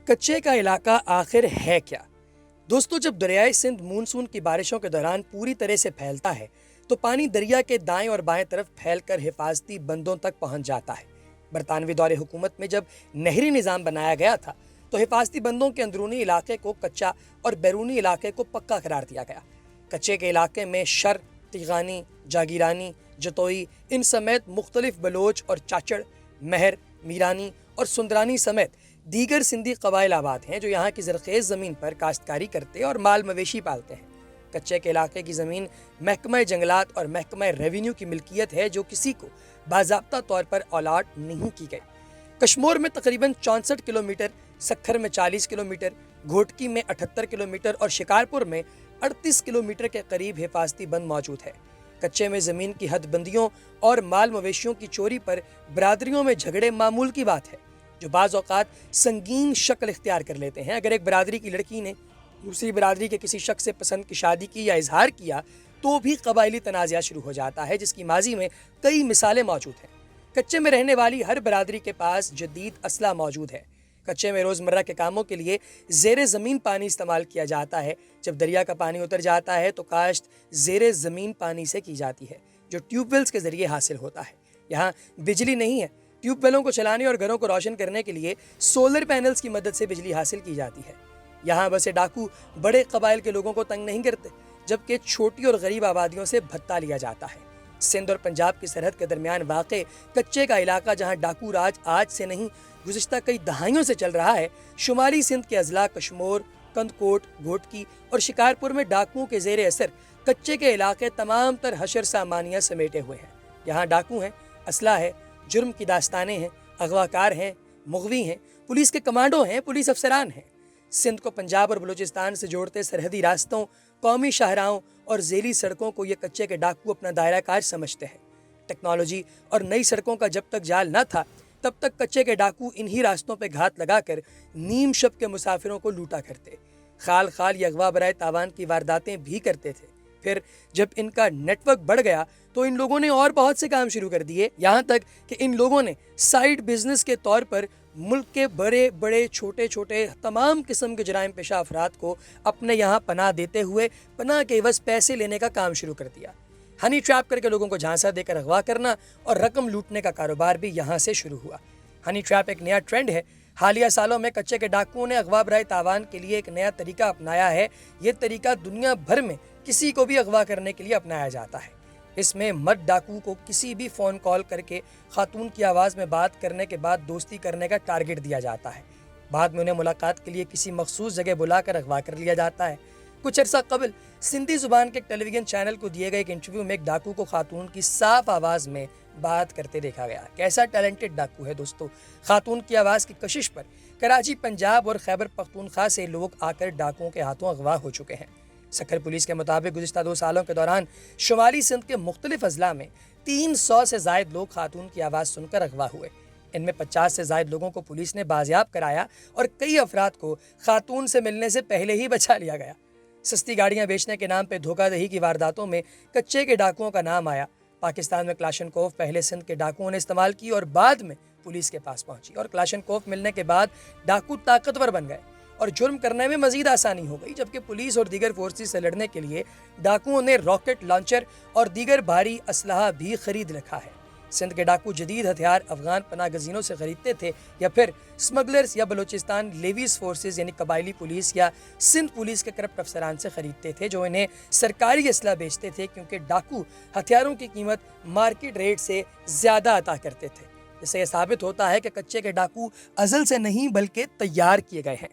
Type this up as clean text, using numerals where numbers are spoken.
کچے کا علاقہ آخر ہے کیا؟ دوستو، جب دریائے سندھ مونسون کی بارشوں کے دوران پوری طرح سے پھیلتا ہے تو پانی دریا کے دائیں اور بائیں طرف پھیل کر حفاظتی بندوں تک پہنچ جاتا ہے۔ برطانوی دور حکومت میں جب نہری نظام بنایا گیا تھا تو حفاظتی بندوں کے اندرونی علاقے کو کچا اور بیرونی علاقے کو پکا قرار دیا گیا۔ کچے کے علاقے میں شر، تیغانی، جاگیرانی، جتوئی، ان سمیت مختلف بلوچ اور چاچڑ، مہر، میرانی اور سندرانی سمیت دیگر سندھی قبائل آباد ہیں جو یہاں کی زرخیز زمین پر کاشتکاری کرتے اور مال مویشی پالتے ہیں۔ کچے کے علاقے کی زمین محکمہ جنگلات اور محکمہ ریونیو کی ملکیت ہے جو کسی کو باضابطہ طور پر الاٹ نہیں کی گئی۔ کشمور میں تقریباً 64 کلومیٹر، سکھر میں 40 کلومیٹر، گھوٹکی میں 78 کلومیٹر اور شکارپور میں 38 کلومیٹر کے قریب حفاظتی بند موجود ہے۔ کچے میں زمین کی حد بندیوں اور مال مویشیوں کی چوری پر برادریوں میں جھگڑے معمول کی بات ہے جو بعض اوقات سنگین شکل اختیار کر لیتے ہیں۔ اگر ایک برادری کی لڑکی نے دوسری برادری کے کسی شخص سے پسند کی شادی کی یا اظہار کیا تو بھی قبائلی تنازعہ شروع ہو جاتا ہے، جس کی ماضی میں کئی مثالیں موجود ہیں۔ کچے میں رہنے والی ہر برادری کے پاس جدید اسلحہ موجود ہے۔ کچے میں روزمرہ کے کاموں کے لیے زیر زمین پانی استعمال کیا جاتا ہے۔ جب دریا کا پانی اتر جاتا ہے تو کاشت زیر زمین پانی سے کی جاتی ہے جو ٹیوب ویلز کے ذریعے حاصل ہوتا ہے۔ یہاں بجلی نہیں ہے۔ ٹیوب ویلوں کو چلانے اور گھروں کو روشن کرنے کے لیے سولر پینلز کی مدد سے بجلی حاصل کی جاتی ہے۔ یہاں بسے ڈاکو بڑے قبائل کے لوگوں کو تنگ نہیں کرتے، جبکہ چھوٹی اور غریب آبادیوں سے بھتہ لیا جاتا ہے۔ سندھ اور پنجاب کی سرحد کے درمیان واقع کچے کا علاقہ، جہاں ڈاکو راج آج سے نہیں گزشتہ کئی دہائیوں سے چل رہا ہے، شمالی سندھ کے اضلاع کشمور، کندکوٹ، گھوٹکی اور شکارپور میں ڈاکوؤں کے زیر اثر کچے کے علاقے تمام تر حشر سامانیہ سمیٹے ہوئے ہیں۔ یہاں ڈاکو ہیں، اسلحہ ہے، جرم کی داستانیں ہیں، اغواکار ہیں، مغوی ہیں، پولیس کے کمانڈو ہیں، پولیس افسران ہیں۔ سندھ کو پنجاب اور بلوچستان سے جوڑتے سرحدی راستوں، قومی شاہراہوں اور ذیلی سڑکوں کو یہ کچے کے ڈاکو اپنا دائرہ کار سمجھتے ہیں۔ ٹیکنالوجی اور نئی سڑکوں کا جب تک جال نہ تھا تب تک کچے کے ڈاکو انہی راستوں پہ گھات لگا کر نیم شب کے مسافروں کو لوٹا کرتے، خال خال یا اغوا برائے تاوان کی وارداتیں بھی کرتے تھے۔ پھر جب ان کا نیٹ ورک بڑھ گیا تو ان لوگوں نے اور بہت سے کام شروع کر دیے، یہاں تک کہ ان لوگوں نے سائیڈ بزنس کے طور پر ملک کے بڑے بڑے چھوٹے چھوٹے تمام قسم کے جرائم پیشہ افراد کو اپنے یہاں پناہ دیتے ہوئے پناہ کے عوض پیسے لینے کا کام شروع کر دیا۔ ہنی ٹریپ کر کے لوگوں کو جھانسا دے کر اغوا کرنا اور رقم لوٹنے کا کاروبار بھی یہاں سے شروع ہوا۔ ہنی ٹریپ ایک نیا ٹرینڈ ہے۔ حالیہ سالوں میں کچے کے ڈاکوؤں نے اغوا برائے تاوان کے لیے ایک نیا طریقہ اپنایا ہے۔ یہ طریقہ دنیا بھر میں کسی کو بھی اغوا کرنے کے لیے اپنایا جاتا ہے۔ اس میں مرد ڈاکو کو کسی بھی فون کال کر کے خاتون کی آواز میں بات کرنے کے بعد دوستی کرنے کا ٹارگٹ دیا جاتا ہے۔ بعد میں انہیں ملاقات کے لیے کسی مخصوص جگہ بلا کر اغوا کر لیا جاتا ہے۔ کچھ عرصہ قبل سندھی زبان کے ایک ٹیلی ویژن چینل کو دیے گئے ایک انٹرویو میں ایک ڈاکو کو خاتون کی صاف آواز میں بات کرتے دیکھا گیا۔ کیسا ٹیلنٹڈ ڈاکو ہے دوستو! خاتون کی آواز کی کشش پر کراچی، پنجاب اور خیبر پختونخوا سے لوگ آ کر ڈاکوؤں کے ہاتھوں اغوا ہو چکے ہیں۔ سکھر پولیس کے مطابق گزشتہ 2 سالوں کے دوران شمالی سندھ کے مختلف اضلاع میں 300 سے زائد لوگ خاتون کی آواز سن کر اغوا ہوئے۔ ان میں 50 سے زائد لوگوں کو پولیس نے بازیاب کرایا اور کئی افراد کو خاتون سے ملنے سے پہلے ہی بچا لیا گیا۔ سستی گاڑیاں بیچنے کے نام پہ دھوکہ دہی کی وارداتوں میں کچے کے ڈاکوؤں کا نام آیا۔ پاکستان میں کلاشنکوف پہلے سندھ کے ڈاکوؤں نے استعمال کی اور بعد میں پولیس کے پاس پہنچی، اور کلاشنکوف ملنے کے بعد ڈاکو طاقتور بن گئے اور جرم کرنے میں مزید آسانی ہو گئی، جبکہ پولیس اور دیگر فورسز سے لڑنے کے لیے ڈاکوؤں نے راکٹ لانچر اور دیگر بھاری اسلحہ بھی خرید رکھا ہے۔ سندھ کے ڈاکو جدید ہتھیار افغان پناہ گزینوں سے خریدتے تھے یا پھر سمگلرز یا بلوچستان لیویز فورسز یعنی قبائلی پولیس یا سندھ پولیس کے کرپٹ افسران سے خریدتے تھے جو انہیں سرکاری اسلحہ بیچتے تھے، کیونکہ ڈاکو ہتھیاروں کی قیمت مارکیٹ ریٹ سے زیادہ عطا کرتے تھے۔ اس سے یہ ثابت ہوتا ہے کہ کچے کے ڈاکو ازل سے نہیں بلکہ تیار کیے گئے ہیں۔